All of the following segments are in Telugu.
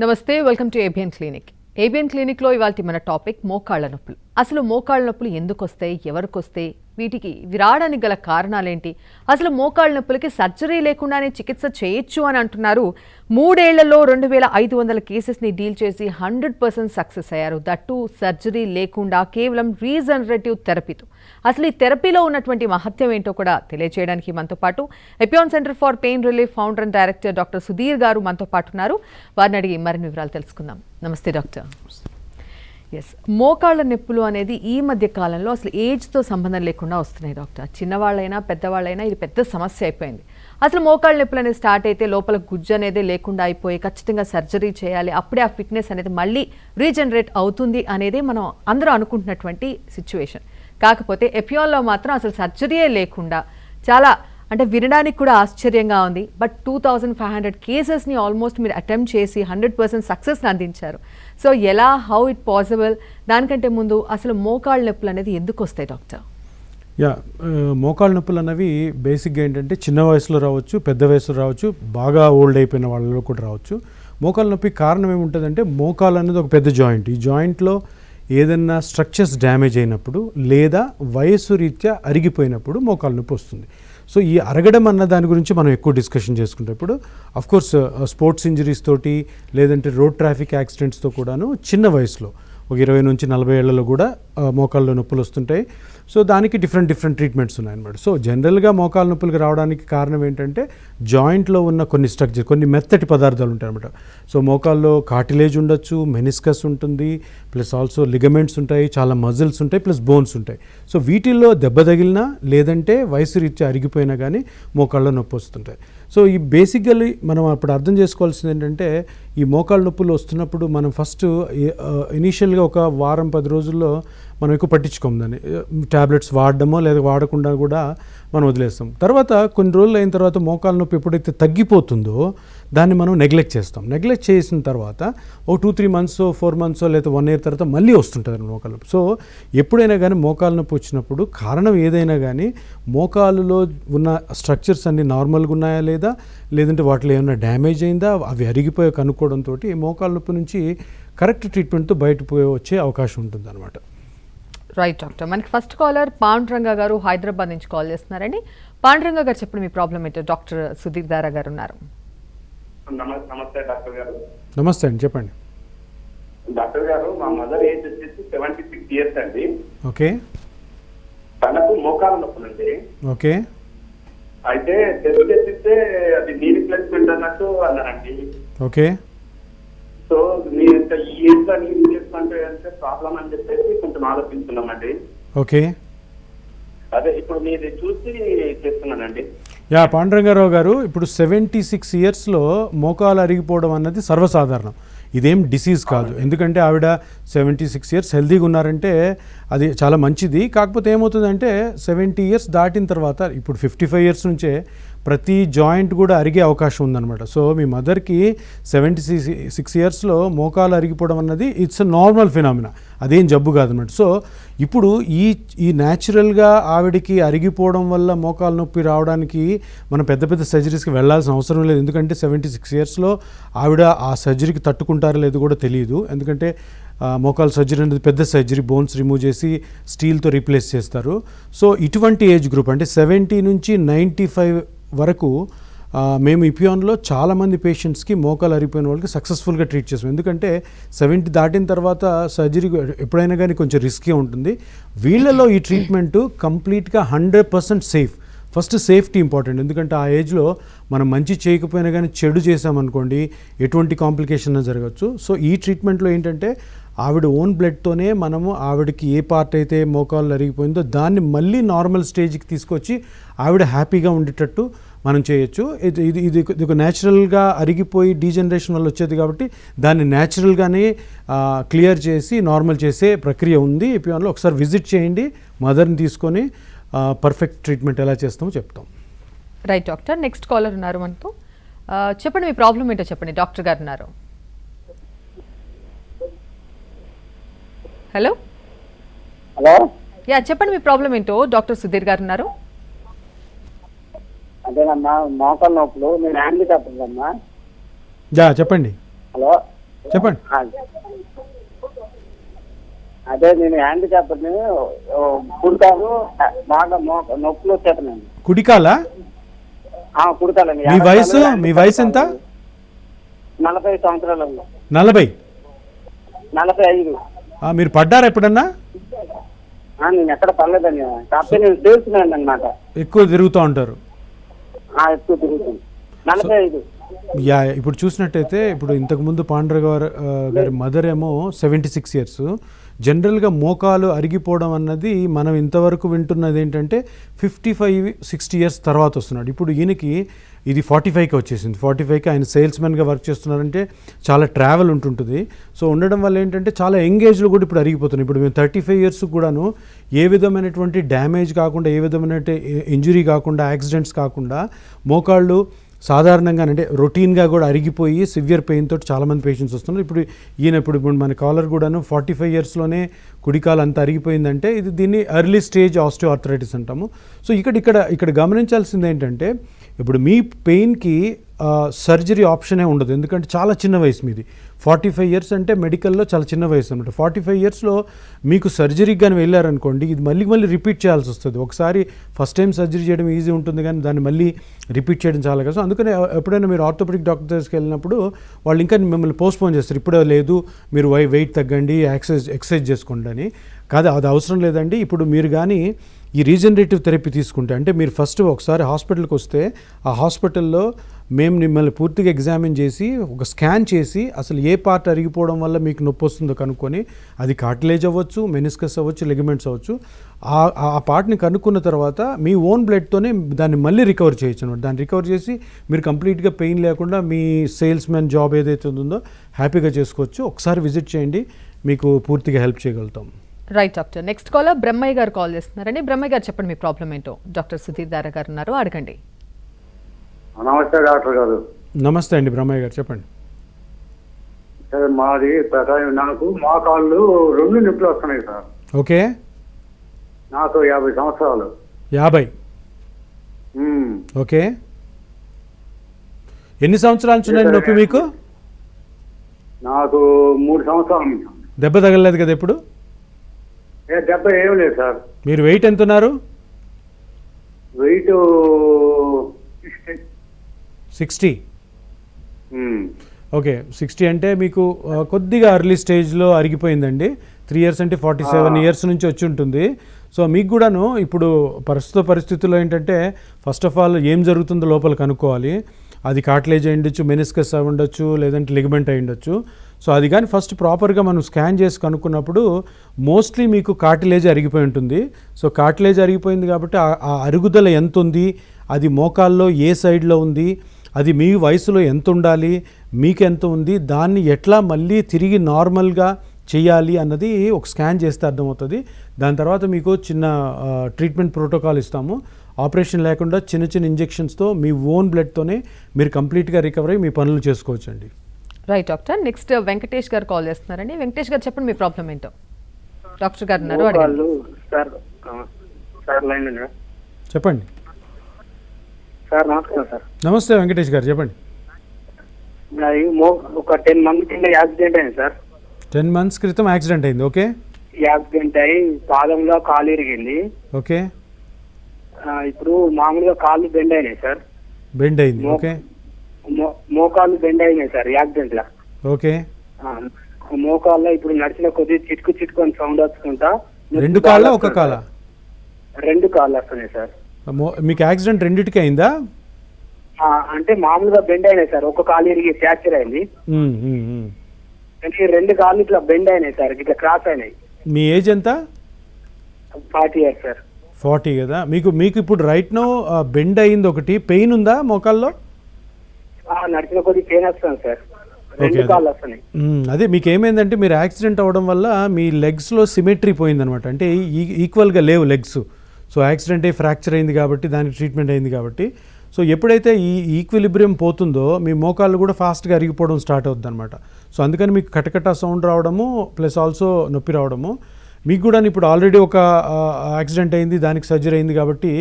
నమస్తే, welcome to ABN clinic. ABN క్లినిక్లో ఇవాళ మన టాపిక్ మోకాళ్ళ నొప్పులు. అసలు మోకాళ్ళ నొప్పులు ఎందుకు వస్తాయి, ఎవరికి వస్తాయి, వీటికి రావడానికి గల కారణాలేంటి, అసలు మోకాళ్ళ నొప్పులకి సర్జరీ లేకుండానే చికిత్స చేయొచ్చు అని అంటున్నారు. 3 ఏళ్లలో 2500 కేసెస్ని డీల్ చేసి 100% సక్సెస్ అయ్యారు. దట్టు సర్జరీ లేకుండా కేవలం రీజనరేటివ్ థెరపీతో. అసలు ఈ థెరపీలో ఉన్నటువంటి మహత్యం ఏంటో కూడా తెలియజేయడానికి మనతో పాటు Epione centre for pain relief founder and director doctor Sudheer గారు మనతో పాటు ఉన్నారు. వారిని అడిగి మరిన్ని వివరాలు తెలుసుకుందాం. నమస్తే డాక్టర్. ఎస్, మోకాళ్ళ నొప్పులు అనేది ఈ మధ్య కాలంలో అసలు ఏజ్తో సంబంధం లేకుండా వస్తున్నాయి డాక్టర్. చిన్నవాళ్ళైనా పెద్దవాళ్ళైనా ఇది పెద్ద సమస్య అయిపోయింది. అసలు మోకాళ్ళ నొప్పులు అనేది స్టార్ట్ అయితే లోపల గుజ్జు అనేది లేకుండా అయిపోయి ఖచ్చితంగా సర్జరీ చేయాలి, అప్పుడే ఆ ఫిట్నెస్ అనేది మళ్ళీ రీజనరేట్ అవుతుంది అనేది మనం అందరూ అనుకుంటున్నటువంటి సిచ్యువేషన్. కాకపోతే ఎపియాన్లో మాత్రం అసలు సర్జరీయే లేకుండా చాలా అంటే వినడానికి కూడా ఆశ్చర్యంగా ఉంది. బట్ 2500 కేసెస్ని ఆల్మోస్ట్ మీరు అటెంప్ట్ చేసి 100% సక్సెస్ని అందించారు. సో ఎలా, హౌ ఇట్ పాసిబుల్? దానికంటే ముందు అసలు మోకాళ్ళ నొప్పులు అనేది ఎందుకు వస్తాయి డాక్టర్? మోకాళ్ళ నొప్పులు అన్నవి బేసిక్గా ఏంటంటే చిన్న వయసులో రావచ్చు, పెద్ద వయసులో రావచ్చు, బాగా ఓల్డ్ అయిపోయిన వాళ్ళలో కూడా రావచ్చు. మోకాళ్ళ నొప్పి కారణం ఏముంటుందంటే మోకాలు అనేది ఒక పెద్ద జాయింట్. ఈ జాయింట్లో ఏదైనా స్ట్రక్చర్స్ డ్యామేజ్ అయినప్పుడు లేదా వయసు రీత్యా అరిగిపోయినప్పుడు మోకాళ్ళ నొప్పి వస్తుంది. సో ఈ అరగడం అన్న దాని గురించి మనం ఎక్కువ డిస్కషన్ చేసుకుంటాం. ఇప్పుడు అఫ్కోర్స్ స్పోర్ట్స్ ఇంజరీస్ తోటి లేదంటే రోడ్ ట్రాఫిక్ యాక్సిడెంట్స్తో కూడాను చిన్న వయసులో ఒక 20 నుంచి 40 ఏళ్లలో కూడా మోకాళ్ళలో నొప్పులు వస్తుంటాయి. సో దానికి డిఫరెంట్ ట్రీట్మెంట్స్ ఉన్నాయన్నమాట. సో జనరల్గా మోకాళ్ళ నొప్పులకు రావడానికి కారణం ఏంటంటే జాయింట్లో ఉన్న కొన్ని స్ట్రక్చర్, కొన్ని మెత్తటి పదార్థాలు ఉంటాయి అన్నమాట. సో మోకాల్లో కార్టిలేజ్ ఉండొచ్చు, మెనిస్కస్ ఉంటుంది, ప్లస్ ఆల్సో లిగమెంట్స్ ఉంటాయి, చాలా మజిల్స్ ఉంటాయి, ప్లస్ బోన్స్ ఉంటాయి. సో వీటిల్లో దెబ్బ తగిలినా లేదంటే వయసు రీత్యా అరిగిపోయినా కానీ మోకాళ్ళలో నొప్పి వస్తుంటాయి. సో ఈ బేసికల్లీ మనం అప్పుడు అర్థం చేసుకోవాల్సింది ఏంటంటే ఈ మోకాళ్ళ నొప్పులు వస్తున్నప్పుడు మనం ఫస్ట్ ఇనీషియల్గా ఒక వారం 10 రోజుల్లో మనం ఎక్కువ పట్టించుకోము దాన్ని. ట్యాబ్లెట్స్ వాడడమో లేదా వాడకుండా కూడా మనం వదిలేస్తాం. తర్వాత కొన్ని రోజులు అయిన తర్వాత మోకాళ్ళ నొప్పి ఎప్పుడైతే తగ్గిపోతుందో దాన్ని మనం నెగ్లెక్ట్ చేస్తాం. నెగ్లెక్ట్ చేసిన తర్వాత ఒక 2-3 మంత్స్ 4 మంత్స్ లేదా 1 year తర్వాత మళ్ళీ వస్తుంటుంది మోకాళ్ళ నొప్పి. సో ఎప్పుడైనా కానీ మోకాళ్ళ నొప్పి వచ్చినప్పుడు కారణం ఏదైనా కానీ మోకాలులో ఉన్న స్ట్రక్చర్స్ అన్నీ నార్మల్గా ఉన్నాయా లేదా, లేదంటే వాటిలో ఏమైనా డ్యామేజ్ అయిందా, అవి అరిగిపోయే కనుక్కోవడంతో మోకాళ్ళ నొప్పి నుంచి కరెక్ట్ ట్రీట్మెంట్తో బయటపోయి వచ్చే అవకాశం ఉంటుంది అనమాట. Right doctor. మనకి ఫస్ట్ కాలర్ పాండురంగ గారు హైదరాబాద్ నుంచి కాల్ చేస్తున్నారండి. పాండురంగ గారు చెప్పండి మీ ప్రాబ్లం ఏంటో. డాక్టర్ సుధీర్ దారా గారు ఉన్నారు. నమస్తే డాక్టర్ గారు. నమస్తే అండి, చెప్పండి. డాక్టర్ గారు, మా మదర్ ఏజ్ వచ్చేసి 76 years అండి. ఓకే. తనకు మోకాళ్ళ నొప్పులండి. ఓకే. అయితే టెస్ట్ చేస్తే అది నీ రిప్లేస్మెంట్ అన్నట్టు అన్నారండి. ఓకే. సో మీరు ఈ ఏజ్ లో నీ రిప్లేస్మెంట్ అంటే ప్రాబ్లం అని చెప్పేసి కొంచెం ఆలోచిస్తున్నామండి. ఓకే. అదే ఇప్పుడు మీరు చూసి చేస్తున్నానండి. పాండురంగారావు గారు, ఇప్పుడు 76 yearsలో మోకాలు అరిగిపోవడం అన్నది సర్వసాధారణం. ఇదేం డిసీజ్ కాదు. ఎందుకంటే ఆవిడ 76 years హెల్తీగా ఉన్నారంటే అది చాలా మంచిది. కాకపోతే ఏమవుతుందంటే 70 years దాటిన తర్వాత ఇప్పుడు 55 years నుంచే ప్రతి జాయింట్ కూడా అరిగే అవకాశం ఉందన్నమాట. సో మీ మదర్కి 76 yearsలో మోకాలు అరిగిపోవడం అన్నది ఇట్స్ అ నార్మల్ ఫినామినా, అదేం జబ్బు కాదన్నమాట. సో ఇప్పుడు ఈ న్యాచురల్గా ఆవిడికి అరిగిపోవడం వల్ల మోకాలు నొప్పి రావడానికి మనం పెద్ద సర్జరీస్కి వెళ్ళాల్సిన అవసరం లేదు. ఎందుకంటే 76 yearsలో ఆవిడ ఆ సర్జరీకి తట్టుకుంటారో లేదో కూడా తెలియదు. ఎందుకంటే మోకాలు సర్జరీ అనేది పెద్ద సర్జరీ, బోన్స్ రిమూవ్ చేసి స్టీల్తో రీప్లేస్ చేస్తారు. సో ఇటువంటి ఏజ్ గ్రూప్ అంటే 70 నుంచి 95 వరకు మేము ఇపియాన్లో చాలామంది పేషెంట్స్కి మోకాలు అరిగిపోయిన వాళ్ళకి సక్సెస్ఫుల్గా ట్రీట్ చేస్తాం. ఎందుకంటే 70 దాటిన తర్వాత సర్జరీ ఎప్పుడైనా కానీ కొంచెం రిస్కీ ఉంటుంది. వీళ్ళలో ఈ ట్రీట్మెంటు కంప్లీట్గా 100% సేఫ్. First safety important. ఎందుకంటే ఆ ఏజ్లో మనం మంచి చేయకపోయినా కానీ చెడు చేసామనుకోండి ఎటువంటి కాంప్లికేషన్ జరగచ్చు. సో ఈ ట్రీట్మెంట్లో ఏంటంటే ఆవిడ ఓన్ బ్లడ్తోనే మనము ఆవిడకి ఏ పార్ట్ అయితే మోకాళ్ళు అరిగిపోయిందో దాన్ని మళ్ళీ నార్మల్ స్టేజ్కి తీసుకొచ్చి ఆవిడ హ్యాపీగా ఉండేటట్టు మనం చేయొచ్చు. ఇది ఒక న్యాచురల్గా అరిగిపోయి డీజనరేషన్ వల్ల వచ్చేది కాబట్టి దాన్ని న్యాచురల్గానే క్లియర్ చేసి నార్మల్ చేసే ప్రక్రియ ఉంది ఎపియాన్లో. ఒకసారి విజిట్ చేయండి, మదర్ని తీసుకొని పర్ఫెక్ట్ ట్రీట్మెంట్ ఎలా చేస్తామో చెప్తాం. Right doctor. నెక్స్ట్ కాలర్ ఉన్నారు మనతో. చెప్పండి మీ ప్రాబ్లం ఏంటో చెప్పండి. డాక్టర్ గారు ఉన్నారు. హలో. చెప్పండి మీ ప్రాబ్లం ఏంటో. డాక్టర్ సుధీర్ గారు ఉన్నారు. అదేనమ్మా మోకాళ్ళ నొప్పులు. నేను హ్యాండిక్యాప్ ఉందమ్మా. చెప్పండి. హలో. చెప్పండి. అదే నేను హ్యాండిక్యాప్ని కుడతాను, బాగా నొప్పులు వచ్చేస్తున్నాను. కుడికాలా? కుడతానండి. మీ వయసు ఎంత? 40 సంవత్సరాలు. 40? 45. మీరు పడ్డారా ఎప్పుడన్నా? నేను ఎక్కడ పర్లేదండి, కాకపోతే నేను తెలుసుకున్నాను అనమాట. ఎక్కువ తిరుగుతూ ఉంటారు? ఎక్కువ తిరుగుతుంది. 45. యా, ఇప్పుడు చూసినట్టయితే ఇప్పుడు ఇంతకుముందు పాండ్రగ గారి మదర్ ఏమో 76 ఇయర్స్. జనరల్గా మోకాలు అరిగిపోవడం అన్నది మనం ఇంతవరకు వింటున్నది ఏంటంటే 55-60 ఇయర్స్ తర్వాత వస్తున్నాడు. ఇప్పుడు ఈయనకి ఇది 45కి వచ్చేసింది. 45కి ఆయన సేల్స్మెన్గా వర్క్ చేస్తున్నారంటే చాలా ట్రావెల్ ఉంటుంటుంది. సో ఉండడం వల్ల ఏంటంటే చాలా ఎంగేజ్లో కూడా ఇప్పుడు అరిగిపోతున్నాయి. ఇప్పుడు మేము 35 ఇయర్స్ కూడాను ఏ విధమైనటువంటి డ్యామేజ్ కాకుండా, ఏ విధమైన ఇంజురీ కాకుండా, యాక్సిడెంట్స్ కాకుండా మోకాళ్ళు సాధారణంగా అంటే రొటీన్గా కూడా అరిగిపోయి సివియర్ పెయిన్ తోటి చాలామంది పేషెంట్స్ వస్తున్నారు. ఇప్పుడు మన కాలర్ కూడాను 45 ఇయర్స్లోనే కుడికాలు అంత అరిగిపోయిందంటే దీన్ని ఎర్లీ స్టేజ్ ఆస్టియోఆర్థరైటిస్ అంటాము. సో ఇక్కడ గమనించాల్సింది ఏంటంటే ఇప్పుడు మీ పెయిన్కి సర్జరీ ఆప్షనే ఉండదు. ఎందుకంటే చాలా చిన్న వయసు మీది. 45 ఇయర్స్ అంటే మెడికల్లో చాలా చిన్న వయసు అనమాట. 45 ఇయర్స్లో మీకు సర్జరీకి కానీ వెళ్ళారనుకోండి, ఇది మళ్ళీ రిపీట్ చేయాల్సి వస్తుంది. ఒకసారి ఫస్ట్ టైం సర్జరీ చేయడం ఈజీ ఉంటుంది, కానీ దాన్ని మళ్ళీ రిపీట్ చేయడం చాలా కష్టం. అందుకని ఎప్పుడైనా మీరు ఆర్థోపెడిక్ డాక్టర్ దగ్గరికి వెళ్ళినప్పుడు వాళ్ళు ఇంకా మిమ్మల్ని పోస్ట్పోన్ చేస్తారు. ఇప్పుడే లేదు, మీరు వెయిట్ తగ్గండి, ఎక్సర్సైజ్ చేసుకోండి అని. కాదు, అది అవసరం లేదండి. ఇప్పుడు మీరు కానీ ఈ రీజనరేటివ్ థెరపీ తీసుకుంటే, అంటే మీరు ఫస్ట్ ఒకసారి హాస్పిటల్కి వస్తే ఆ హాస్పిటల్లో మేము మిమ్మల్ని పూర్తిగా ఎగ్జామిన్ చేసి ఒక స్కాన్ చేసి అసలు ఏ పార్ట్ అరిగిపోవడం వల్ల మీకు నొప్పి వస్తుందో కనుక్కొని, అది కార్టిలేజ్ అవ్వచ్చు, మెనిస్కస్ అవ్వచ్చు, లిగమెంట్స్ అవ్వచ్చు, ఆ పార్ట్ని కనుక్కున్న తర్వాత మీ ఓన్ బ్లడ్తోనే దాన్ని మళ్ళీ రికవర్ చేయొచ్చు అనమాట. దాన్ని రికవర్ చేసి మీరు కంప్లీట్గా పెయిన్ లేకుండా మీ సేల్స్ మ్యాన్ జాబ్ ఏదైతే ఉందో హ్యాపీగా చేసుకోవచ్చు. ఒకసారి విజిట్ చేయండి, మీకు పూర్తిగా హెల్ప్ చేయగలుగుతాం. Right doctor. Next caller Brahmaiah గారు కాల్ చేస్తున్నారండి. బ్రహ్మయ్య గారు చెప్పండి మీ ప్రాబ్లం ఏంటో. డాక్టర్ సుధీర్ దారా గారు ఉన్నారు, అడగండి. నమస్తే డాక్టర్ గారు. నమస్తే అండి బ్రహ్మయ్య గారు, చెప్పండి. సార్ మాది నాకు మోకాళ్ళు 2 నొప్పులు వస్తున్నాయి సార్. ఓకే. నాకు 50 సంవత్సరాలు. 50? ఓకే. ఎన్ని సంవత్సరాల నుంచి ఉన్నాయి నొప్పి మీకు? నాకు 3 సంవత్సరాల నుంచి. దెబ్బ తగలలేదు కదా ఎప్పుడు? దెబ్బ ఏం లేదు సార్. మీరు వెయిట్ ఎంత ఉన్నారు? వెయిట్ 60. ఓకే, 60 అంటే మీకు కొద్దిగా ఎర్లీ స్టేజ్లో అరిగిపోయిందండి. 3 ఇయర్స్ అంటే 47 ఇయర్స్ నుంచి వచ్చి ఉంటుంది. సో మీకు కూడాను ఇప్పుడు ప్రస్తుత పరిస్థితుల్లో ఏంటంటే ఫస్ట్ ఆఫ్ ఆల్ ఏం జరుగుతుందో లోపల కనుక్కోవాలి. అది కార్టిలేజ్ అయి ఉండొచ్చు, మెనిస్కస్ అయి ఉండొచ్చు, లేదంటే లిగమెంట్ అయి ఉండొచ్చు. సో అది కానీ ఫస్ట్ ప్రాపర్గా మనం స్కాన్ చేసి కనుక్కున్నప్పుడు మోస్ట్లీ మీకు కార్టిలేజ్ అరిగిపోయి ఉంటుంది. సో కార్టిలేజ్ అరిగిపోయింది కాబట్టి ఆ అరుగుదల ఎంత ఉంది, అది మోకాల్లో ఏ సైడ్లో ఉంది, అది మీ వయసులో ఎంత ఉండాలి, మీకు ఎంత ఉంది, దాన్ని ఎట్లా మళ్ళీ తిరిగి నార్మల్గా చేయాలి అన్నది ఒక స్కాన్ చేస్తే అర్థమవుతుంది. దాని తర్వాత మీకు చిన్న ట్రీట్మెంట్ ప్రోటోకాల్ ఇస్తాము. ఆపరేషన్ లేకుండా చిన్న ఇంజెక్షన్స్తో మీ ఓన్ బ్లడ్తోనే మీరు కంప్లీట్గా రికవర్ అయ్యి మీ పనులు చేసుకోవచ్చు అండి. Right doctor. నెక్స్ట్ వెంకటేష్ గారు కాల్ చేస్తున్నారండి. వెంకటేష్ గారు చెప్పండి మీ ప్రాబ్లం ఏంటో. డాక్టర్ గారు ఉన్నారు, అడగండి. చెప్పండి సార్. నమస్కారం సార్. నమస్తే వెంకటేష్ గారు, చెప్పండి. ఒక 10 మంత్స్ కింద యాక్సిడెంట్ అయింది సార్. 10 మంత్స్ క్రితం యాక్సిడెంట్ అయింది. ఓకే. యాక్సిడెంట్ అయ్యి పాదంలో కాలు ఇరిగింది. ఓకే. ఇప్పుడు మామూలుగా కాళ్ళు బెండ్ అయినాయి సార్. బెండ్ అయింది. ఓకే. మోకాళ్ళు బెండ్ అయినాయి సార్ యాక్సిడెంట్ లా. ఓకే. మోకాళ్ళ ఇప్పుడు నడిచిన కొద్ది చిటుకు అని సౌండ్ వచ్చుకుంటా. 2 కాళ్ళ ఒక కాళ్ళ? 2 కాళ్ళు వస్తున్నాయి సార్. మీకు యాక్సిడెంట్ రెండింటికి అయిందా? అంటే మామూలుగా బెండ్ అయినాయి సార్. ఒక కాలు ఇరిగి ఫ్రాక్చర్ అయింది. అంటే 2 కాళ్ళు ఇట్లా బెండ్ అయినాయి సార్, ఇట్లా క్రాస్ అయినాయి. మీ ఏజ్ ఎంత? 40 ఇయర్స్ సార్. 40 కదా. మీకు ఇప్పుడు రైట్ నో బెండ్ అయింది ఒకటి. పెయిన్ ఉందా మోకాల్లో? నడిచిన కొద్ది పెయిన్ వస్తుంది సార్. 2 కాళ్ళు వస్తున్నాయి. అదే మీకు ఏమైందంటే మీరు యాక్సిడెంట్ అవ్వడం వల్ల మీ లెగ్స్లో సిమెట్రీ పోయిందనమాట. అంటే ఈక్వల్గా లేవు లెగ్స్. సో యాక్సిడెంట్ అయ్యి ఫ్రాక్చర్ అయింది కాబట్టి దానికి ట్రీట్మెంట్ అయింది కాబట్టి. సో ఎప్పుడైతే ఈ ఈక్విలిబ్రియం పోతుందో మీ మోకాళ్ళు కూడా ఫాస్ట్గా అరిగిపోవడం స్టార్ట్ అవుతుంది అనమాట. సో అందుకని మీకు కటకట సౌండ్ రావడము ప్లస్ ఆల్సో నొప్పి రావడము. మీకు కూడా ఇప్పుడు ఆల్రెడీ ఒక యాక్సిడెంట్ అయింది, దానికి సర్జరీ అయింది కాబట్టి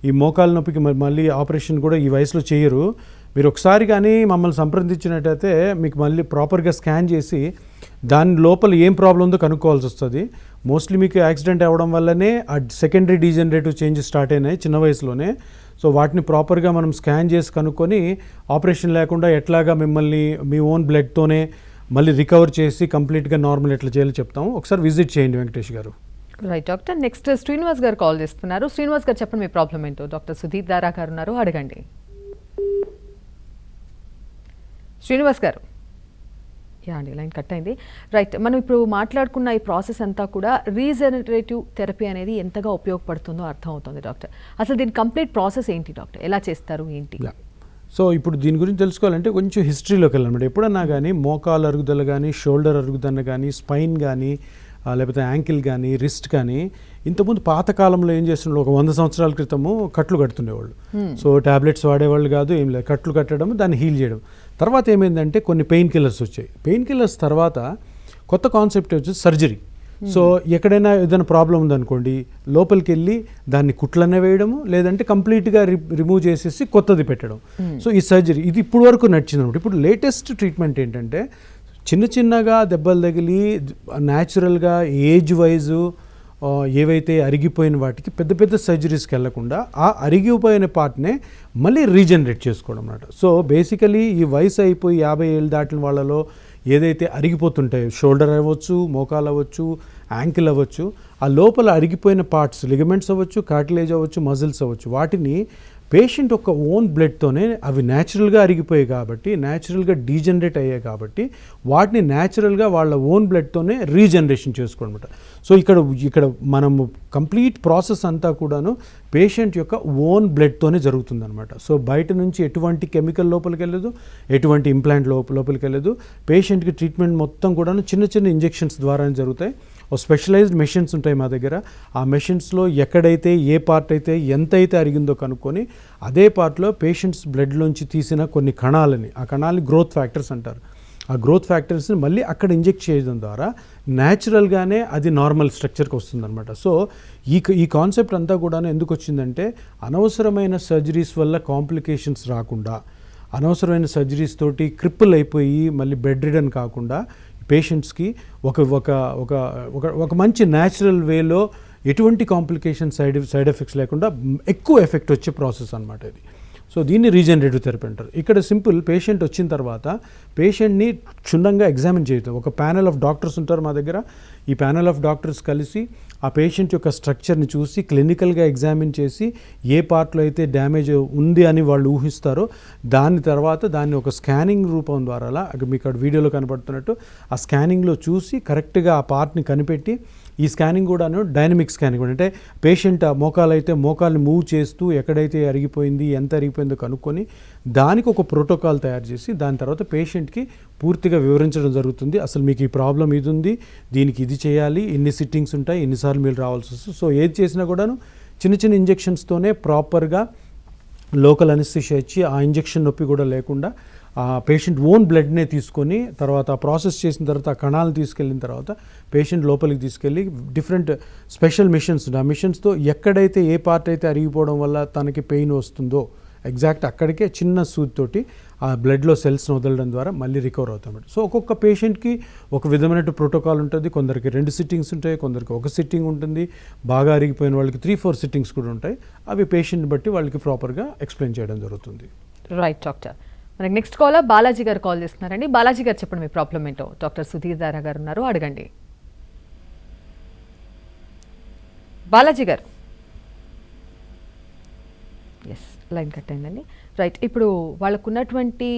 ఈ మోకాళ్ళ నొప్పికి మళ్ళీ ఆపరేషన్ కూడా ఈ వయసులో చేయరు. మీరు ఒకసారి కానీ మమ్మల్ని సంప్రదించినట్టయితే మీకు మళ్ళీ ప్రాపర్గా స్కాన్ చేసి దాని లోపల ఏం ప్రాబ్లం ఉందో కనుక్కోవాల్సి వస్తుంది. మోస్ట్లీ మీకు యాక్సిడెంట్ అవ్వడం వల్లనే ఆ సెకండరీ డీజనరేటివ్ చేంజెస్ స్టార్ట్ అయినాయి చిన్న వయసులోనే. సో వాటిని ప్రాపర్గా మనం స్కాన్ చేసి కనుక్కొని ఆపరేషన్ లేకుండా ఎట్లాగా మిమ్మల్ని మీ ఓన్ బ్లడ్తోనే మళ్ళీ రికవర్ చేసి కంప్లీట్గా నార్మల్ ఎట్లా చేయాలో చెప్తాము. ఒకసారి విజిట్ చేయండి వెంకటేష్ గారు. Right doctor. నెక్స్ట్ శ్రీనివాస్ గారు కాల్ చేస్తున్నారు. శ్రీనివాస్ గారు చెప్పండి మీ ప్రాబ్లం ఏంటో. డాక్టర్ సుధీర్ దారా గారు ఉన్నారు, అడగండి. శ్రీనివాస్ గారు. అండి లైన్ కట్ అయింది. రైట్, మనం ఇప్పుడు మాట్లాడుకున్న ఈ ప్రాసెస్ అంతా కూడా రీజనరేటివ్ థెరపీ అనేది ఎంతగా ఉపయోగపడుతుందో అర్థం అవుతుంది డాక్టర్. అసలు దీని కంప్లీట్ ప్రాసెస్ ఏంటి డాక్టర్, ఎలా చేస్తారు ఏంటి? సో ఇప్పుడు దీని గురించి తెలుసుకోవాలంటే కొంచెం హిస్టరీలోకి వెళ్ళాలన్నమాట. ఎప్పుడన్నా కానీ మోకాలు అరుగుదల కానీ, షోల్డర్ అరుగుదల కానీ, స్పైన్ కానీ, లేకపోతే యాంకిల్ కానీ, రిస్ట్ కానీ, ఇంతకుముందు పాతకాలంలో ఏం చేస్తుండే, ఒక 100 సంవత్సరాల క్రితము కట్లు కడుతుండేవాళ్ళు. సో ట్యాబ్లెట్స్ వాడేవాళ్ళు కాదు, ఏం లేదు, కట్లు కట్టడం, దాన్ని హీల్ చేయడం. తర్వాత ఏమైందంటే కొన్ని పెయిన్ కిల్లర్స్ వచ్చాయి. పెయిన్ కిల్లర్స్ తర్వాత కొత్త కాన్సెప్ట్ వచ్చేసి సర్జరీ. సో ఎక్కడైనా ఏదైనా ప్రాబ్లం ఉందనుకోండి, లోపలికి వెళ్ళి దాన్ని కుట్లనే వేయడము, లేదంటే కంప్లీట్గా రిమూవ్ చేసేసి కొత్తది పెట్టడం. సో ఈ సర్జరీ ఇది ఇప్పుడు వరకు నడిచింది అనమాట. ఇప్పుడు లేటెస్ట్ ట్రీట్మెంట్ ఏంటంటే చిన్నగా దెబ్బలు తగిలి న్యాచురల్గా ఏజ్ వైజు ఏవైతే అరిగిపోయిన వాటికి పెద్ద సర్జరీస్కి వెళ్లకుండా ఆ అరిగిపోయిన పార్ట్నే మళ్ళీ రీజనరేట్ చేసుకోవడం అన్నమాట. సో బేసికలీ ఈ వయసు అయిపోయి 50 ఏళ్ళు దాటిన వాళ్ళలో ఏదైతే అరిగిపోతుంటాయో, షోల్డర్ అవ్వచ్చు, మోకాలు అవ్వచ్చు, యాంకిల్ అవ్వచ్చు, ఆ లోపల అరిగిపోయిన పార్ట్స్, లిగమెంట్స్ అవ్వచ్చు, కార్టిలేజ్ అవ్వచ్చు, మజిల్స్ అవ్వచ్చు, వాటిని పేషెంట్ యొక్క ఓన్ బ్లడ్తోనే అవి న్యాచురల్గా అరిగిపోయాయి కాబట్టి, న్యాచురల్గా డీజనరేట్ అయ్యాయి కాబట్టి, వాటిని న్యాచురల్గా వాళ్ళ ఓన్ బ్లడ్తోనే రీజనరేషన్ చేసుకోవడం అనమాట. సో ఇక్కడ మనము కంప్లీట్ ప్రాసెస్ అంతా కూడాను పేషెంట్ యొక్క ఓన్ బ్లడ్తోనే జరుగుతుందన్నమాట. సో బయట నుంచి ఎటువంటి కెమికల్ లోపలికి వెళ్ళదు, ఎటువంటి ఇంప్లాంట్ లోపలికి వెళ్ళదు. పేషెంట్కి ట్రీట్మెంట్ మొత్తం కూడాను చిన్న ఇంజెక్షన్స్ ద్వారానే జరుగుతాయి. స్పెషలైజ్డ్ మెషిన్స్ ఉంటాయి మా దగ్గర. ఆ మెషిన్స్లో ఎక్కడైతే ఏ పార్ట్ అయితే ఎంతైతే అరిగిందో కనుక్కొని అదే పార్ట్లో పేషెంట్స్ బ్లడ్లోంచి తీసిన కొన్ని కణాలని, ఆ కణాలని గ్రోత్ ఫ్యాక్టర్స్ అంటారు, ఆ గ్రోత్ ఫ్యాక్టర్స్ని మళ్ళీ అక్కడ ఇంజెక్ట్ చేయడం ద్వారా న్యాచురల్గానే అది నార్మల్ స్ట్రక్చర్కి వస్తుందన్నమాట. సో ఈ కాన్సెప్ట్ అంతా కూడా ఎందుకు వచ్చిందంటే, అనవసరమైన సర్జరీస్ వల్ల కాంప్లికేషన్స్ రాకుండా, అనవసరమైన సర్జరీస్ తోటి క్రిప్పుల్ అయిపోయి మళ్ళీ బెడ్ రిడన్ కాకుండా పేషెంట్స్కి ఒక మంచి న్యాచురల్ వేలో ఎటువంటి కాంప్లికేషన్ సైడ్ ఎఫెక్ట్స్ లేకుండా ఎక్కువ ఎఫెక్ట్ వచ్చే ప్రాసెస్ అనమాట ఇది. సో దీన్ని రీజనరేటివ్ థెరపీ అంటారు. ఇక్కడ సింపుల్, పేషెంట్ వచ్చిన తర్వాత పేషెంట్ని క్షుణ్ణంగా ఎగ్జామిన్ చేయడం. ఒక ప్యానెల్ ఆఫ్ డాక్టర్స్ ఉంటారు మా దగ్గర. ఈ ప్యానెల్ ఆఫ్ డాక్టర్స్ కలిసి ఆ పేషెంట్ యొక్క స్ట్రక్చర్ని చూసి క్లినికల్గా ఎగ్జామిన్ చేసి ఏ పార్ట్లో అయితే డ్యామేజ్ ఉంది అని వాళ్ళు ఊహిస్తారో దాని తర్వాత దాన్ని ఒక స్కానింగ్ రూపం ద్వారా, మీకు అక్కడ వీడియోలో కనపడుతున్నట్టు ఆ స్కానింగ్లో చూసి కరెక్ట్గా ఆ పార్ట్ని కనిపెట్టి, ఈ స్కానింగ్ కూడాను డైనమిక్ స్కానింగ్, అంటే పేషెంట్ మోకాలు అయితే మోకాల్ని మూవ్ చేస్తూ ఎక్కడైతే అరిగిపోయింది, ఎంత అరిగిపోయిందో కనుక్కొని దానికి ఒక ప్రోటోకాల్ తయారు చేసి దాని తర్వాత పేషెంట్కి పూర్తిగా వివరించడం జరుగుతుంది. అసలు మీకు ఈ ప్రాబ్లం ఇది ఉంది, దీనికి ఇది చేయాలి, ఇన్ని సిట్టింగ్స్ ఉంటాయి, ఎన్నిసార్లు మీరు రావాల్సి వస్తుంది. సో ఏది చేసినా కూడాను చిన్న ఇంజెక్షన్స్తోనే ప్రాపర్గా లోకల్ అనెస్థీషియా ఇచ్చి ఆ ఇంజెక్షన్ నొప్పి కూడా లేకుండా ఆ పేషెంట్ ఓన్ బ్లడ్నే తీసుకొని తర్వాత ప్రాసెస్ చేసిన తర్వాత ఆ కణాలను తీసుకెళ్ళిన తర్వాత పేషెంట్ లోపలికి తీసుకెళ్ళి డిఫరెంట్ స్పెషల్ మిషన్స్, ఆ మిషన్స్తో ఎక్కడైతే ఏ పార్ట్ అయితే అరిగిపోవడం వల్ల తనకి పెయిన్ వస్తుందో ఎగ్జాక్ట్ అక్కడికే చిన్న సూదితోటి ఆ బ్లడ్లో సెల్స్ని వదలడం ద్వారా మళ్ళీ రికవర్ అవుతాం. సో ఒక్కొక్క పేషెంట్కి ఒక విధమైన ప్రోటోకాల్ ఉంటుంది. కొందరికి 2 సిట్టింగ్స్ ఉంటాయి, కొందరికి 1 సిట్టింగ్ ఉంటుంది, బాగా అరిగిపోయిన వాళ్ళకి 3-4 సిట్టింగ్స్ కూడా ఉంటాయి. అవి పేషెంట్ బట్టి వాళ్ళకి ప్రాపర్గా ఎక్స్ప్లెయిన్ చేయడం జరుగుతుంది. Right doctor. మనకి నెక్స్ట్ కాలర్ బాలాజీ గారు కాల్ చేస్తున్నారండి. బాలాజీ గారు చెప్పండి మీ ప్రాబ్లం ఏంటో. డాక్టర్ సుధీర్ దారా గారు ఉన్నారు, అడగండి. బాలాజీ గారు. ఎస్, లైన్ కట్ అయిందండి. రైట్, ఇప్పుడు వాళ్ళకున్నటువంటి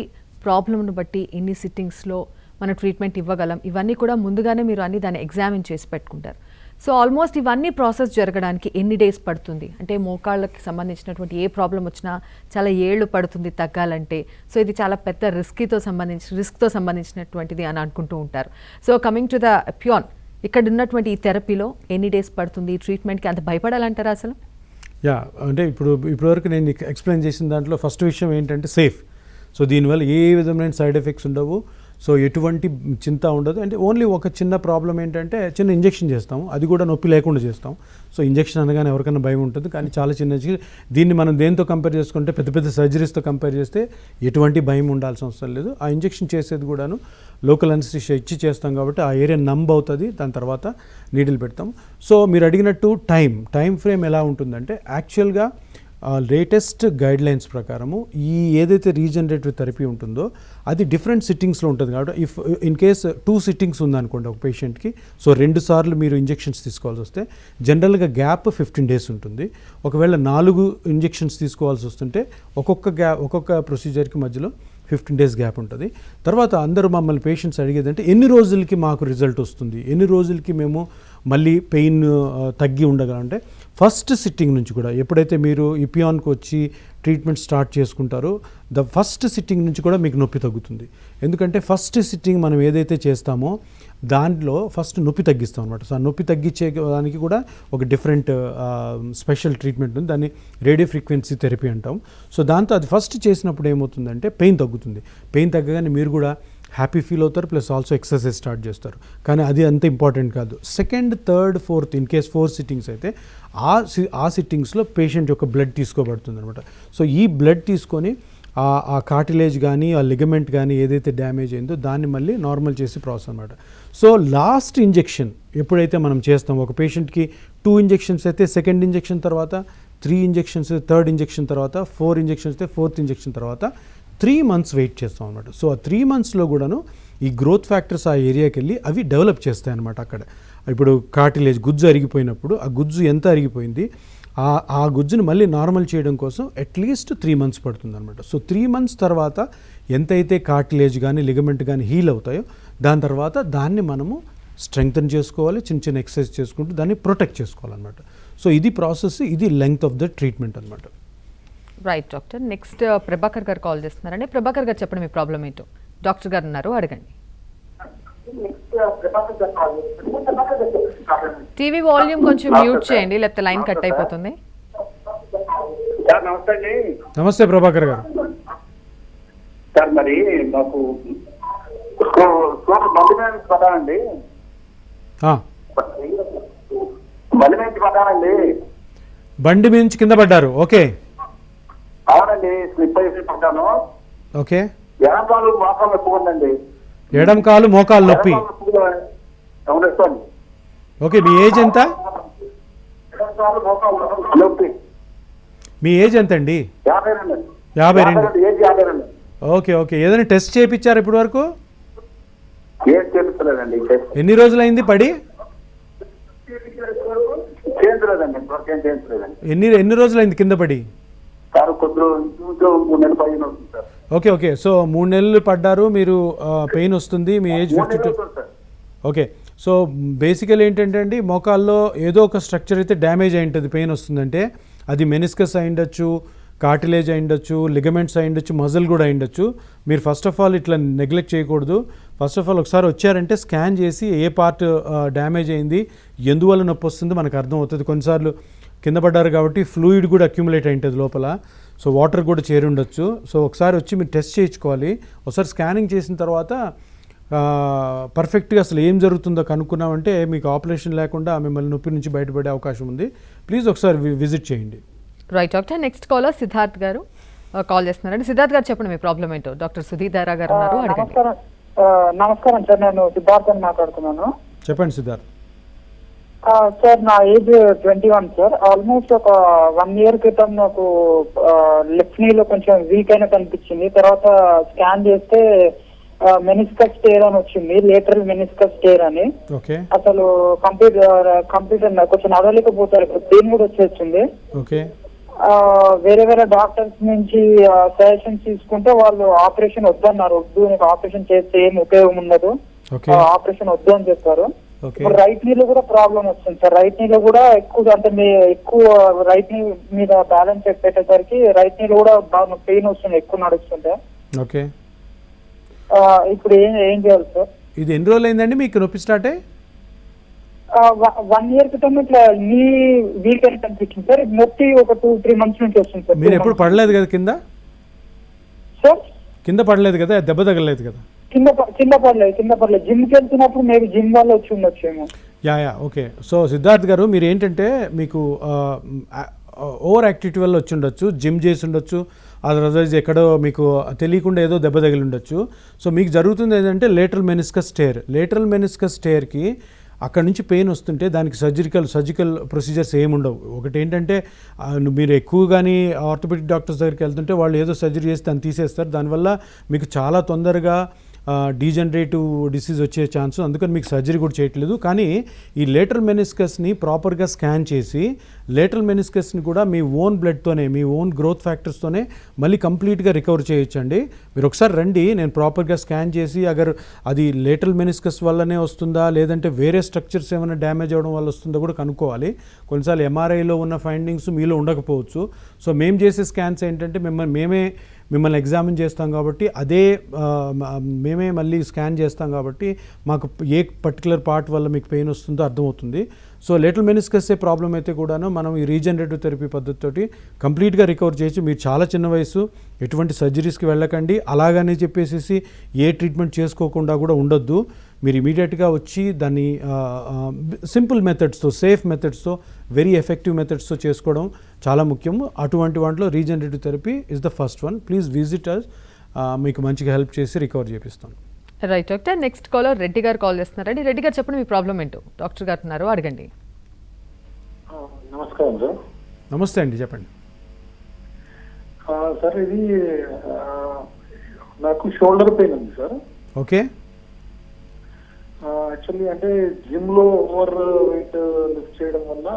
ప్రాబ్లంను బట్టి ఎన్ని సిట్టింగ్స్లో మనం ట్రీట్మెంట్ ఇవ్వగలం, ఇవన్నీ కూడా ముందుగానే మీరు అన్ని దాన్ని ఎగ్జామిన్ చేసి పెట్టుకుంటారు. సో ఆల్మోస్ట్ ఇవన్నీ ప్రాసెస్ జరగడానికి ఎన్ని డేస్ పడుతుంది? అంటే మోకాళ్ళకి సంబంధించినటువంటి ఏ ప్రాబ్లం వచ్చినా చాలా ఏళ్ళు పడుతుంది తగ్గాలంటే. సో ఇది చాలా పెద్ద రిస్క్తో సంబంధించినటువంటిది అని అనుకుంటూ ఉంటారు. So coming to the peon, ఇక్కడ ఉన్నటువంటి ఈ థెరపీలో ఎన్ని డేస్ పడుతుంది? ట్రీట్మెంట్కి అంత భయపడాలంటారా అసలు? అంటే ఇప్పటివరకు నేను ఎక్స్ప్లెయిన్ చేసిన దాంట్లో ఫస్ట్ విషయం ఏంటంటే సేఫ్. సో దీనివల్ల ఏ విధమైన సైడ్ ఎఫెక్ట్స్ ఉండవు. సో ఎటువంటి చింత ఉండదు. అంటే ఓన్లీ ఒక చిన్న ప్రాబ్లం ఏంటంటే చిన్న ఇంజెక్షన్ చేస్తాము, అది కూడా నొప్పి లేకుండా చేస్తాం. సో ఇంజెక్షన్ అనగానే ఎవరికైనా భయం ఉంటుంది, కానీ చాలా చిన్న దీన్ని మనం దేంతో కంపేర్ చేసుకుంటే పెద్ద పెద్ద సర్జరీస్తో కంపేర్ చేస్తే ఎటువంటి భయం ఉండాల్సిన అవసరం లేదు. ఆ ఇంజెక్షన్ చేసేది కూడాను లోకల్ అనస్థీషియా ఇచ్చి చేస్తాం కాబట్టి ఆ ఏరియా నంబ్ అవుతుంది, దాని తర్వాత నీడిల్ పెడతాం. సో మీరు అడిగినట్టు టైం ఫ్రేమ్ ఎలా ఉంటుందంటే యాక్చువల్గా లేటెస్ట్ గైడ్లైన్స్ ప్రకారము ఈ ఏదైతే రీజనరేటివ్ థెరపీ ఉంటుందో అది డిఫరెంట్ సిట్టింగ్స్లో ఉంటుంది. కాబట్టి ఇఫ్ ఇన్ కేస్ 2 సిట్టింగ్స్ ఉందనుకోండి ఒక పేషెంట్కి, సో 2 సార్లు మీరు ఇంజెక్షన్స్ తీసుకోవాల్సి వస్తే జనరల్గా గ్యాప్ 15 days ఉంటుంది. ఒకవేళ 4 ఇంజెక్షన్స్ తీసుకోవాల్సి వస్తుంటే ఒక్కొక్క ప్రొసీజర్కి మధ్యలో 15 days గ్యాప్ ఉంటుంది. తర్వాత అందరూ మమ్మల్ని పేషెంట్స్ అడిగేదంటే ఎన్ని రోజులకి మాకు రిజల్ట్ వస్తుంది, ఎన్ని రోజులకి మేము మళ్ళీ పెయిన్ తగ్గి ఉండగలంటే ఫస్ట్ సిట్టింగ్ నుంచి కూడా ఎప్పుడైతే మీరు ఇపియాన్కి వచ్చి ట్రీట్మెంట్ స్టార్ట్ చేసుకుంటారో ఫస్ట్ సిట్టింగ్ నుంచి కూడా మీకు నొప్పి తగ్గుతుంది. ఎందుకంటే ఫస్ట్ సిట్టింగ్ మనం ఏదైతే చేస్తామో దాంట్లో ఫస్ట్ నొప్పి తగ్గిస్తాం అనమాట. సో ఆ నొప్పి తగ్గించేదానికి కూడా ఒక డిఫరెంట్ స్పెషల్ ట్రీట్మెంట్ ఉంది, దాన్ని రేడియో ఫ్రీక్వెన్సీ థెరపీ అంటాం. సో దాంతో అది ఫస్ట్ చేసినప్పుడు ఏమవుతుందంటే పెయిన్ తగ్గుతుంది. పెయిన్ తగ్గగానే మీరు కూడా హ్యాపీ ఫీల్ అవుతారు, ప్లస్ ఆల్సో ఎక్సర్సైజ్ స్టార్ట్ చేస్తారు. కానీ అది అంత ఇంపార్టెంట్ కాదు. Second, third, fourth in case 4 sittings అయితే ఆ సిట్టింగ్స్లో పేషెంట్ యొక్క బ్లడ్ తీసుకోబడుతుంది అనమాట. సో ఈ బ్లడ్ తీసుకొని ఆ కార్టిలేజ్ కానీ ఆ లిగమెంట్ కానీ ఏదైతే డ్యామేజ్ అయిందో దాన్ని మళ్ళీ నార్మల్ చేసి ప్రాసెస్ అనమాట. సో లాస్ట్ ఇంజెక్షన్ ఎప్పుడైతే మనం చేస్తాం ఒక పేషెంట్కి 2 ఇంజెక్షన్స్ అయితే సెకండ్ ఇంజెక్షన్ తర్వాత, 3 ఇంజెక్షన్స్ థర్డ్ ఇంజెక్షన్ తర్వాత, 4 ఇంజెక్షన్స్ అయితే 4th ఇంజెక్షన్ తర్వాత 3 months వెయిట్ చేస్తాం అనమాట. సో ఆ 3 monthsలో కూడాను ఈ గ్రోత్ ఫ్యాక్టర్స్ ఆ ఏరియాకి వెళ్ళి అవి డెవలప్ చేస్తాయి అనమాట. అక్కడ ఇప్పుడు కార్టిలేజ్ గుజ్జు అరిగిపోయినప్పుడు ఆ గుజ్జు ఎంత అరిగిపోయింది ఆ గుజ్జుని మళ్ళీ నార్మల్ చేయడం కోసం అట్లీస్ట్ 3 months పడుతుంది అనమాట. సో 3 months తర్వాత ఎంతైతే కార్టిలేజ్ కానీ లిగమెంట్ కానీ హీల్ అవుతాయో దాని తర్వాత దాన్ని మనము స్ట్రెంగ్తన్ చేసుకోవాలి, చిన్న చిన్న ఎక్సర్సైజ్ చేసుకుంటూ దాన్ని ప్రొటెక్ట్ చేసుకోవాలన్నమాట. సో ఇది ప్రాసెస్, ఇది లెంగ్త్ ఆఫ్ ద ట్రీట్మెంట్ అనమాట. Right doctor. నెక్స్ట్ ప్రభాకర్ గారు కాల్ చేస్తున్నారండి. ప్రభాకర్ గారు చెప్పండి మీ ప్రాబ్లం ఏంటో. డాక్టర్ గారు ఉన్నారు, అడగండి. టీవీ వాల్యూమ్ కొంచెం మ్యూట్ చేయండి, లేకపోతే లైన్ కట్ అయిపోతుంది. సార్ నమస్తే అండి. నమస్తే ప్రభాకర్ గారు. సార్ మరి మాకు బండి మీద పడ్డానండి. బండి మీద పడ్డానండి. బండి మీద నుంచి కింద పడ్డారు. ఓకే. అవునండి, స్లిప్ అయిపోయి పడ్డాను. ఓకే. ఎడంకాలు మోకాలు నొప్పి ఉందండి. ఎడం కాలు మోకాలు నొప్పి. అవునండి. ఓకే. మీ ఏజ్ ఎంత? ఎడంకాలు మోకాలు నొప్పి. మీ ఏజ్ ఎంత అండి? 52. 52. ఏజ్ 52. Okay okay. ఏదైనా టెస్ట్ చేయించారు ఇప్పటి వరకు? ఏం చేపించలేదండి. ఎన్ని రోజులైంది పడి? చేయించలేదండి, ఇంతవరకు ఏం చేయించలేదండి. ఎన్ని రోజులైంది కింద పడి? సార్ కొద్దిగా 3 నెలలు పైన వస్తుంది సార్. Okay okay. సో 3 నెలలు పడ్డారు మీరు, పెయిన్ వస్తుంది, మీ ఏజ్ 52. ఓకే. సో బేసికల్ ఏంటంటే అండి, మోకాల్లో ఏదో ఒక స్ట్రక్చర్ అయితే డ్యామేజ్ అయి ఉంటుంది, పెయిన్ వస్తుందంటే అది మెనిస్కస్ అయి ఉండొచ్చు, కార్టిలేజ్ అయి ఉండొచ్చు, లిగమెంట్స్ అయి ఉండొచ్చు, మజిల్ కూడా అయి ఉండొచ్చు. మీరు ఫస్ట్ ఆఫ్ ఆల్ ఇట్లా నెగ్లెక్ట్ చేయకూడదు. ఫస్ట్ ఆఫ్ ఆల్ ఒకసారి వచ్చారంటే స్కాన్ చేసి ఏ పార్ట్ డ్యామేజ్ అయింది, ఎందువల్ల నొప్పి వస్తుందో మనకు అర్థం అవుతుంది. కొన్నిసార్లు కింద పడ్డారు కాబట్టి ఫ్లూయిడ్ కూడా అక్యుములేట్ అయి ఉంటుంది లోపల, సో వాటర్ కూడా చేరి ఉండొచ్చు. సో ఒకసారి వచ్చి మీరు టెస్ట్ చేయించుకోవాలి. ఒకసారి స్కానింగ్ చేసిన తర్వాత పర్ఫెక్ట్గా అసలు ఏం జరుగుతుందో కనుక్కున్నామంటే మీకు ఆపరేషన్ లేకుండా మిమ్మల్ని నొప్పి నుంచి బయటపడే అవకాశం ఉంది. ప్లీజ్ ఒకసారి విజిట్ చేయండి. Right doctor. Next caller Siddharth గారు కాల్ చేస్తున్నారండి. సిద్ధార్థ్ గారు చెప్పండి మీ ప్రాబ్లం ఏంటో. డాక్టర్ సుధీధారా గారు ఉన్నారు, అడగండి. నమస్కారం సార్, నేను సిద్ధార్థ్ అని మాట్లాడుతున్నాను. చెప్పండి సిద్ధార్థ్. సార్ నా ఏజ్ 21 సార్. ఆల్మోస్ట్ ఒక 1 year క్రితం నాకు లెఫ్ట్ నీలో కొంచెం వీక్ అయినట్టు అనిపించింది. తర్వాత స్కాన్ చేస్తే మెనిస్కస్ టేర్ అని వచ్చింది, లేటరల్ మెనిస్కస్ టేర్ అని. ఓకే. అసలు కంప్లీట్ కొంచెం నడవలేకపోతారు, పెయిన్ కూడా వచ్చేస్తుంది. ఓకే. వేరే వేరే డాక్టర్స్ నుంచి సజెషన్స్ తీసుకుంటే వాళ్ళు ఆపరేషన్ వద్దన్నారు. వద్దు, నీకు ఆపరేషన్ చేస్తే ఏం ఉపయోగం ఉండదు, ఆపరేషన్ వద్దు అని చెప్పారు. ఇప్పుడు రైట్ నీలో కూడా ప్రాబ్లం వస్తుంది సార్. రైట్ నీలో కూడా ఎక్కువ రైట్ నీ మీద బ్యాలెన్స్ పెట్టేసరికి రైట్ నీలో కూడా బాగా పెయిన్ వస్తుంది ఎక్కువ నడుస్తుంటే. ఓకే. ఇప్పుడు ఏం చేయాలి సార్? ఇది ఎన్ని రోజులు అయిందండి మీకు నొప్పి స్టార్ట్ అయ్యి? 1 year క్రితం ఇట్లా నీ వీక్ అయితే అనిపించింది సార్. నొప్పి ఒక 2-3 months నుంచి వస్తుంది సార్. మీరు ఎప్పుడు పడలేదు కదా కింద? సార్ కింద పడలేదు కదా, దెబ్బ తగలేదు కదా? కింద పడలేదు. జిమ్కి వెళ్తున్నప్పుడు మేబీ జిమ్ వల్ల వచ్చి ఉండొచ్చేమో. Yeah okay. సో సిద్ధార్థ్ గారు, మీరు ఏంటంటే మీకు ఓవర్ యాక్టివిటీ వల్ల వచ్చి ఉండొచ్చు, జిమ్ చేసి ఉండొచ్చు, అదర్వైజ్ ఎక్కడో మీకు తెలియకుండా ఏదో దెబ్బ తగిలి ఉండొచ్చు. సో మీకు జరుగుతుంది ఏంటంటే లేటరల్ మెనిస్కస్ స్టేర్కి అక్కడ నుంచి పెయిన్ వస్తుంటే దానికి సర్జికల్ ప్రొసీజర్స్ ఏమి ఉండవు. ఒకటి ఏంటంటే మీరు ఎక్కువ కానీ ఆర్థోపెడిక్ డాక్టర్స్ దగ్గరికి వెళ్తుంటే వాళ్ళు ఏదో సర్జరీ చేసి దాన్ని తీసేస్తారు. దానివల్ల మీకు చాలా తొందరగా డీజనరేటివ్ డిసీజ్ వచ్చే ఛాన్స్, అందుకని మీకు సర్జరీ కూడా చేయట్లేదు. కానీ ఈ లేటరల్ మెనిస్కస్ని ప్రాపర్గా స్కాన్ చేసి లేటరల్ మెనిస్కస్ని కూడా మీ ఓన్ బ్లడ్తోనే, మీ ఓన్ గ్రోత్ ఫ్యాక్టర్స్తోనే మళ్ళీ కంప్లీట్గా రికవర్ చేయొచ్చండి. మీరు ఒకసారి రండి, నేను ప్రాపర్గా స్కాన్ చేసి అగర్ అది లేటరల్ మెనిస్కస్ వల్లనే వస్తుందా లేదంటే వేరే స్ట్రక్చర్స్ ఏమైనా డ్యామేజ్ అవ్వడం వల్ల వస్తుందో కూడా కనుక్కోవాలి. కొన్నిసార్లు ఎంఆర్ఐలో ఉన్న ఫైండింగ్స్ మీలో ఉండకపోవచ్చు. సో మేము చేసే స్కాన్స్ ఏంటంటే మిమ్మల్ని ఎగ్జామిన్ చేస్తాం కాబట్టి మేమే మళ్ళీ స్కాన్ చేస్తాం కాబట్టి మాకు ఏ పర్టికులర్ పార్ట్ వల్ల మీకు పెయిన్ వస్తుందో అర్థమవుతుంది. సో లేటరల్ మెనిస్కస్ ప్రాబ్లం అయితే కూడాను మనం ఈ రీజనరేటివ్ థెరపీ పద్ధతితోటి కంప్లీట్గా రికవర్ చేయొచ్చు. మీరు చాలా చిన్న వయసు, ఎటువంటి సర్జరీస్కి వెళ్ళకండి, అలాగని చెప్పేసి ఏ ట్రీట్మెంట్ చేసుకోకుండా కూడా ఉండొద్దు. మీరు ఇమీడియట్గా వచ్చి దాన్ని సింపుల్ మెథడ్స్తో, సేఫ్ మెథడ్స్తో, వెరీ ఎఫెక్టివ్ మెథడ్స్తో చేసుకోవడం చాలా ముఖ్యం. అటువంటి వాటిలో regenerative therapy is the first one. Please visit us, మీకు మంచిగా హెల్ప్ చేసి రికవర్ చేపిస్తాను. Right doctor. Next caller Reddy గారు కాల్ చేస్తున్నారండి. రెడ్డి గారు చెప్పండి, మీ ప్రాబ్లం ఏంటో డాక్టర్ గారు ఉన్నారు, అడగండి. నమస్కారం సార్. నమస్తే అండి, చెప్పండి. సార్ ఇది నాకు షోల్డర్ పెయిన్ ఉంది సార్. ఓకే. యాక్చువల్లీ అంటే జిమ్ లో ఓవర్ వెయిట్ లిఫ్ట్ చేయడం వల్ల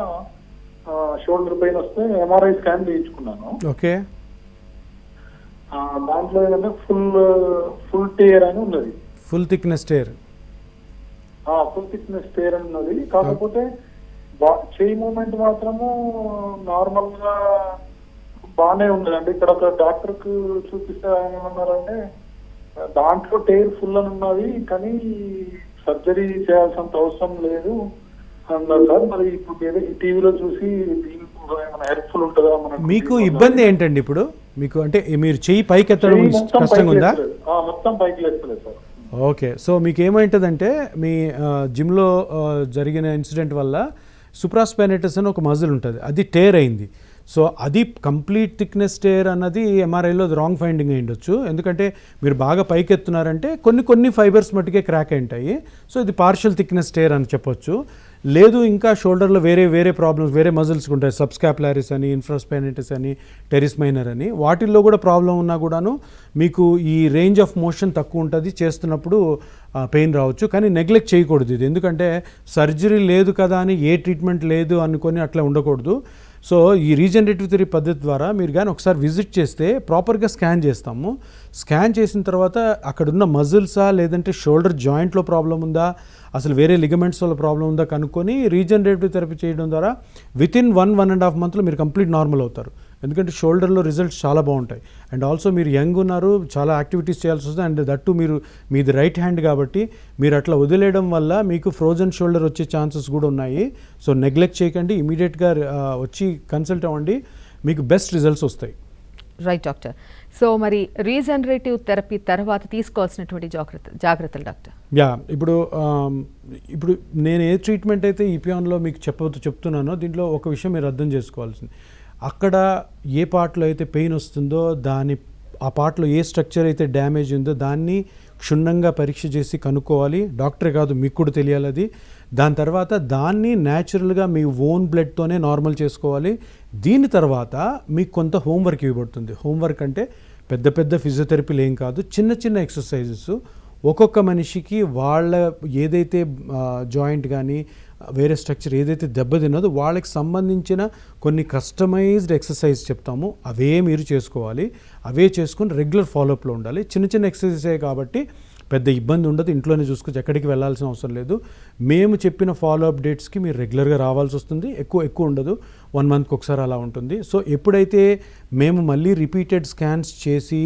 షోల్డర్ పెయిన్ వస్తే ఎంఆర్ఐ స్కాన్ చేయించుకున్నాను. ఓకే. దాంట్లో ఏంటంటే ఫుల్ టేర్ అని ఉన్నది. ఫుల్ థిక్నెస్ టేర్ అని ఉన్నది. కాకపోతే చేయి మూమెంట్ మాత్రము నార్మల్ గా బాగానే ఉన్నదండి. ఇక్కడ ఒక డాక్టర్ కు చూపిస్తే ఆయన ఏమన్నారంటే దాంట్లో టేర్ ఫుల్ అని ఉన్నది కానీ సర్జరీ చేయాల్సినంత అవసరం లేదు అన్నారు సార్. మరి ఇప్పుడు టీవీలో చూసి ఏమైనా హెల్ప్ఫుల్ ఉంటుందా మనకు? మీకు ఇబ్బంది ఏంటండి ఇప్పుడు? మీకు అంటే మీరు చెయ్యి పైకి ఎత్తడం కష్టంగా ఉందా? మొత్తం పైకి లేస్తలేదు సార్. ఓకే. సో మీకు ఏమైంటుందంటే మీ జిమ్లో జరిగిన ఇన్సిడెంట్ వల్ల సుప్రాస్పైనేటస్ అని ఒక మజిల్ ఉంటుంది, అది టేర్ అయింది. సో అది కంప్లీట్ థిక్నెస్ టేర్ అన్నది ఎంఆర్ఐలో రాంగ్ ఫైండింగ్ అయి ఉండొచ్చు. ఎందుకంటే మీరు బాగా పైకి ఎత్తున్నారంటే కొన్ని ఫైబర్స్ మట్టుకే క్రాక్ అయి ఉంటాయి. సో ఇది పార్షియల్ థిక్నెస్ టేర్ అని చెప్పొచ్చు. లేదు ఇంకా షోల్డర్లో వేరే ప్రాబ్లమ్స్, వేరే మజిల్స్ ఉంటాయి, సబ్స్కాపులారిస్ అని, ఇన్ఫ్రాస్పైనేటస్ అని, టెరిస్ మైనర్ అని, వాటిల్లో కూడా ప్రాబ్లం ఉన్నా కూడాను మీకు ఈ రేంజ్ ఆఫ్ మోషన్ తక్కువ ఉంటుంది, చేస్తున్నప్పుడు పెయిన్ రావచ్చు. కానీ నెగ్లెక్ట్ చేయకూడదు ఇది, ఎందుకంటే సర్జరీ లేదు కదా అని ఏ ట్రీట్మెంట్ లేదు అనుకొని అట్లా ఉండకూడదు. సో ఈ రీజనరేటివ్ థెరపీ పద్ధతి ద్వారా మీరు కానీ ఒకసారి విజిట్ చేస్తే ప్రాపర్గా స్కాన్ చేస్తాము. స్కాన్ చేసిన తర్వాత అక్కడున్న మజిల్సా లేదంటే షోల్డర్ జాయింట్లో ప్రాబ్లం ఉందా, అసలు వేరే లిగమెంట్స్ వల్ల ప్రాబ్లం ఉందా కనుక్కొని రీజనరేటివ్ థెరపీ చేయడం ద్వారా వితిన్ 1.5 మంత్లో మీరు కంప్లీట్ నార్మల్ అవుతారు. ఎందుకంటే షోల్డర్లో రిజల్ట్స్ చాలా బాగుంటాయి. అండ్ ఆల్సో మీరు యంగ్ ఉన్నారు, చాలా యాక్టివిటీస్ చేయాల్సి వస్తుంది. అండ్ దట్టు మీది రైట్ హ్యాండ్ కాబట్టి మీరు అట్లా వదిలేయడం వల్ల మీకు ఫ్రోజన్ షోల్డర్ వచ్చే ఛాన్సెస్ కూడా ఉన్నాయి. సో నెగ్లెక్ట్ చేయకండి, ఇమీడియట్గా వచ్చి కన్సల్ట్ అవ్వండి, మీకు బెస్ట్ రిజల్ట్స్ వస్తాయి. Right doctor. సో మరి రీజనరేటివ్ థెరపీ తర్వాత తీసుకోవాల్సినటువంటి జాగ్రత్తలు డాక్టర్? ఇప్పుడు నేను ఏ ట్రీట్మెంట్ అయితే ఈపియాన్లో మీకు చెప్తున్నానో దీంట్లో ఒక విషయం మీరు అర్థం చేసుకోవాల్సింది, అక్కడ ఏ పార్ట్లో అయితే పెయిన్ వస్తుందో ఆ పార్ట్లో ఏ స్ట్రక్చర్ అయితే డ్యామేజ్ ఉందో దాన్ని క్షుణ్ణంగా పరీక్ష చేసి కనుక్కోవాలి. డాక్టరే కాదు, మీకు కూడా తెలియాలి అది. దాని తర్వాత దాన్ని న్యాచురల్గా మీ ఓన్ బ్లడ్తోనే నార్మల్ చేసుకోవాలి. దీని తర్వాత మీకు కొంత హోంవర్క్ ఇవ్వబడుతుంది. హోంవర్క్ అంటే పెద్ద ఫిజియోథెరపీలు ఏం కాదు, చిన్న ఎక్సర్సైజెస్. ఒక్కొక్క మనిషికి వాళ్ళ ఏదైతే జాయింట్ కానీ వేరే స్ట్రక్చర్ ఏదైతే దెబ్బతిన్నదో వాళ్ళకి సంబంధించిన కొన్ని కస్టమైజ్డ్ ఎక్సర్సైజ్ చెప్తాము, అవే మీరు చేసుకోవాలి. అవే చేసుకుని రెగ్యులర్ ఫాలోఅప్లో ఉండాలి. చిన్న ఎక్సర్సైజే కాబట్టి పెద్ద ఇబ్బంది ఉండదు, ఇంట్లోనే చూసుకోవచ్చు, ఎక్కడికి వెళ్ళాల్సిన అవసరం లేదు. మేము చెప్పిన ఫాలోఅప్ డేట్స్కి మీరు రెగ్యులర్గా రావాల్సి వస్తుంది. ఎక్కువ ఉండదు, 1 మంత్కి ఒకసారి అలా ఉంటుంది. సో ఎప్పుడైతే మేము మళ్ళీ రిపీటెడ్ స్కాన్స్ చేసి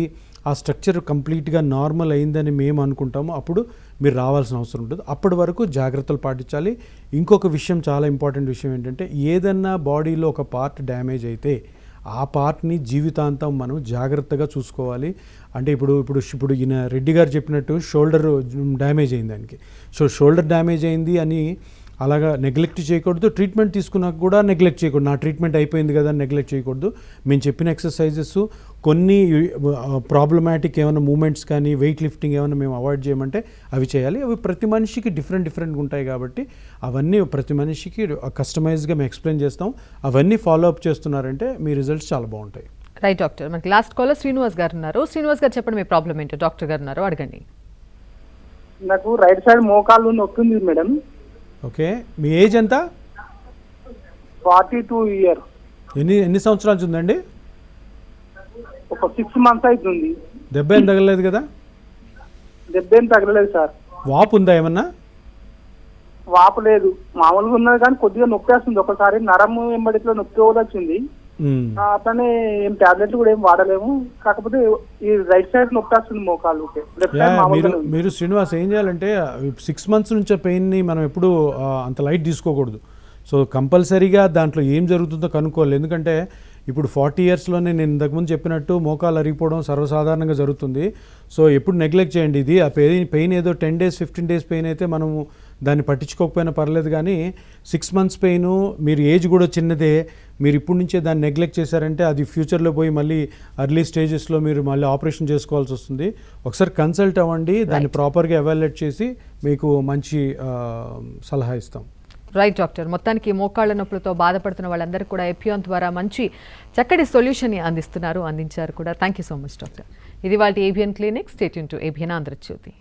ఆ స్ట్రక్చర్ కంప్లీట్గా నార్మల్ అయిందని మేము అనుకుంటామో అప్పుడు మీరు రావాల్సిన అవసరం ఉంటుంది. అప్పటి వరకు జాగ్రత్తలు పాటించాలి. ఇంకొక విషయం, చాలా ఇంపార్టెంట్ విషయం ఏంటంటే, ఏదన్నా బాడీలో ఒక పార్ట్ డ్యామేజ్ అయితే ఆ పార్ట్ని జీవితాంతం మనం జాగ్రత్తగా చూసుకోవాలి. అంటే ఇప్పుడు ఈయన రెడ్డి గారు చెప్పినట్టు షోల్డర్ డ్యామేజ్ అయింది దానికి. సో షోల్డర్ డ్యామేజ్ అయింది అని అలాగా నెగ్లెక్ట్ చేయకూడదు. ట్రీట్మెంట్ తీసుకున్నాక కూడా నెగ్లెక్ట్ చేయకూడదు. నా ట్రీట్మెంట్ అయిపోయింది కదా అని నెగ్లెక్ట్ చేయకూడదు. మేము చెప్పిన ఎక్సర్సైజెస్ కొన్ని ప్రాబ్లమాటిక్ ఏమైనా మూమెంట్స్ కానీ వెయిట్ లిఫ్టింగ్ ఏమైనా మేము అవాయిడ్ చేయమంటే అవి చేయాలి. అవి ప్రతి మనిషికి డిఫరెంట్గా ఉంటాయి కాబట్టి అవన్నీ ప్రతి మనిషికి కస్టమైజ్గా మేము ఎక్స్ప్లెయిన్ చేస్తాం. అవన్నీ ఫాలో అప్ చేస్తున్నారంటే మీ రిజల్ట్స్ చాలా బాగుంటాయి. Right doctor. మనకి లాస్ట్ కాలర్ శ్రీనివాస్ గారు ఉన్నారు. శ్రీనివాస్ గారు చెప్పండి మీ ప్రాబ్లం ఏంటో. డాక్టర్ గారు ఉన్నారు, అడగండి. నాకు రైట్ సైడ్ మోకాళ్ళు నొక్కింది మేడం. ఓకే, మీ ఏజ్ ఎంత? 42 ఇయర్. ఎన్ని సంవత్సరాలు ఉందండి? ఒక 6 months అవుతుంది. దెబ్బ ఏం తగలలేదు కదా? దెబ్బ ఏం తగలలేదు సార్. వాపు ఉందా ఏమన్నా? వాపు లేదు, మామూలుగా ఉన్నది కానీ కొద్దిగా నొప్పి వస్తుంది. ఒకసారి నరము వెంబడిలో నొప్పి కూడా వచ్చింది. అతనే ఏం టాబ్లెట్లు కూడా ఏం వాడలేము. కాకపోతే ఈ రైట్ సైడ్ నొప్పి వస్తుంది మోకాలు. మీరు శ్రీనివాస్ ఏం చేయాలంటే 6 months నుంచి పెయిన్ని మనం ఎప్పుడు అంత లైట్ తీసుకోకూడదు. సో కంపల్సరీగా దాంట్లో ఏం జరుగుతుందో కనుక్కోవాలి. ఎందుకంటే ఇప్పుడు 40 yearsలోనే నేను ఇంతకుముందు చెప్పినట్టు మోకాలు అరిగిపోవడం సర్వసాధారణంగా జరుగుతుంది. సో ఎప్పుడు నెగ్లెక్ట్ చేయండి. ఇది ఆ పెయిన్ ఏదో 10 days 15 days పెయిన్ అయితే మనము దాన్ని పట్టించుకోకపోయినా పర్లేదు. కానీ 6 months పెయిన్, మీరు ఏజ్ కూడా చిన్నదే, మీరు ఇప్పటి నుంచే దాన్ని నెగ్లెక్ట్ చేశారంటే అది ఫ్యూచర్లో పోయి మళ్ళీ అర్లీ స్టేజెస్లో మీరు మళ్ళీ ఆపరేషన్ చేసుకోవాల్సి వస్తుంది. ఒకసారి కన్సల్ట్ అవ్వండి, దాన్ని ప్రాపర్గా ఎవాల్యుయేట్ చేసి మీకు మంచి సలహా ఇస్తాం. Right doctor. మొత్తానికి మోకాళ్ళ నొప్పులతో బాధపడుతున్న వాళ్ళందరికీ కూడా ఎపియాన్ ద్వారా మంచి చక్కటి సొల్యూషన్ అందించారు కూడా. Thank you so much doctor. ఇది వాళ్ళ ABN clinic. Stay tuned to ABN Andhra Jyothi.